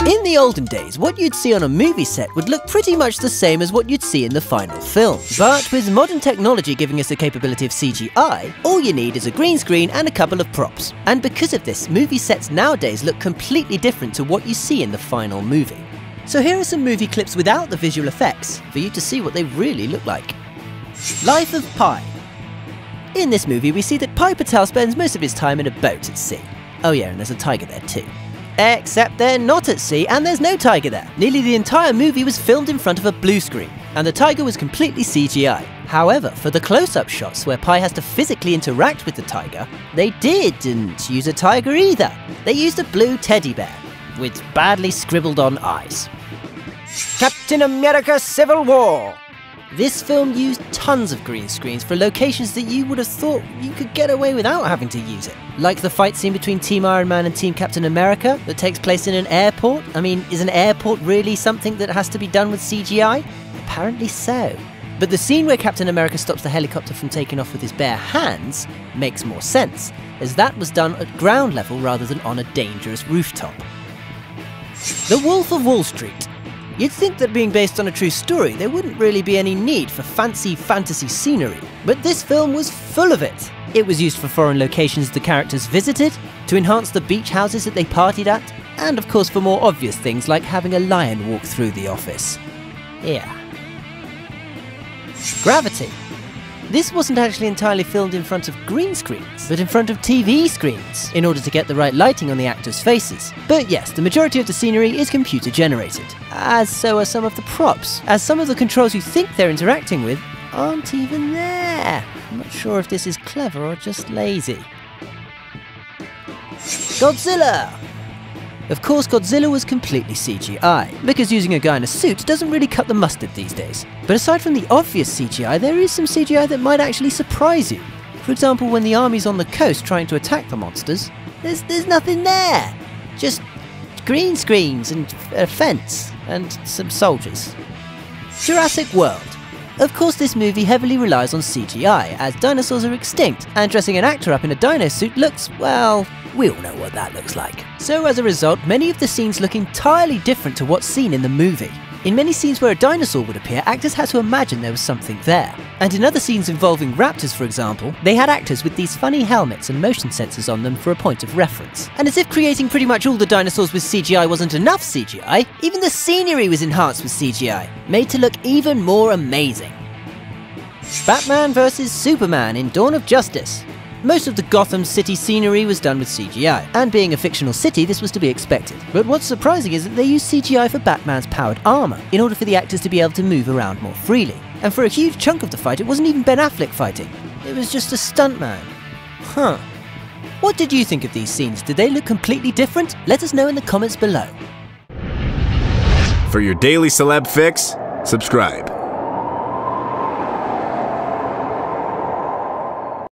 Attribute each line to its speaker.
Speaker 1: In the olden days, what you'd see on a movie set would look pretty much the same as what you'd see in the final film. But with modern technology giving us the capability of CGI, all you need is a green screen and a couple of props. And because of this, movie sets nowadays look completely different to what you see in the final movie. So here are some movie clips without the visual effects, for you to see what they really look like. Life of Pi. In this movie, we see that Pi Patel spends most of his time in a boat at sea. Oh yeah, and there's a tiger there too. Except they're not at sea and there's no tiger there. Nearly the entire movie was filmed in front of a blue screen, and the tiger was completely CGI. However, for the close-up shots where Pi has to physically interact with the tiger, they didn't use a tiger either. They used a blue teddy bear, with badly scribbled on eyes. Captain America Civil War. This film used tons of green screens for locations that you would have thought you could get away without having to use it. Like the fight scene between Team Iron Man and Team Captain America that takes place in an airport. I mean, is an airport really something that has to be done with CGI? Apparently so. But the scene where Captain America stops the helicopter from taking off with his bare hands makes more sense, as that was done at ground level rather than on a dangerous rooftop. The Wolf of Wall Street. You'd think that being based on a true story, there wouldn't really be any need for fancy fantasy scenery, but this film was full of it. It was used for foreign locations the characters visited, to enhance the beach houses that they partied at, and of course for more obvious things like having a lion walk through the office. Yeah. Gravity. This wasn't actually entirely filmed in front of green screens, but in front of TV screens, in order to get the right lighting on the actors' faces. But yes, the majority of the scenery is computer generated, as so are some of the props, as some of the controls you think they're interacting with aren't even there. I'm not sure if this is clever or just lazy. Godzilla! Of course, Godzilla was completely CGI, because using a guy in a suit doesn't really cut the mustard these days. But aside from the obvious CGI, there is some CGI that might actually surprise you. For example, when the army's on the coast trying to attack the monsters, there's nothing there. Just green screens and a fence and some soldiers. Jurassic World. Of course, this movie heavily relies on CGI, as dinosaurs are extinct, and dressing an actor up in a dino suit looks, well, we all know what that looks like. So as a result, many of the scenes look entirely different to what's seen in the movie. In many scenes where a dinosaur would appear, actors had to imagine there was something there. And in other scenes involving raptors, for example, they had actors with these funny helmets and motion sensors on them for a point of reference. And as if creating pretty much all the dinosaurs with CGI wasn't enough CGI, even the scenery was enhanced with CGI, made to look even more amazing. Batman vs Superman in Dawn of Justice. Most of the Gotham City scenery was done with CGI, and being a fictional city, this was to be expected. But what's surprising is that they used CGI for Batman's powered armor, in order for the actors to be able to move around more freely. And for a huge chunk of the fight, it wasn't even Ben Affleck fighting. It was just a stuntman. Huh. What did you think of these scenes? Did they look completely different? Let us know in the comments below.
Speaker 2: For your daily celeb fix, subscribe.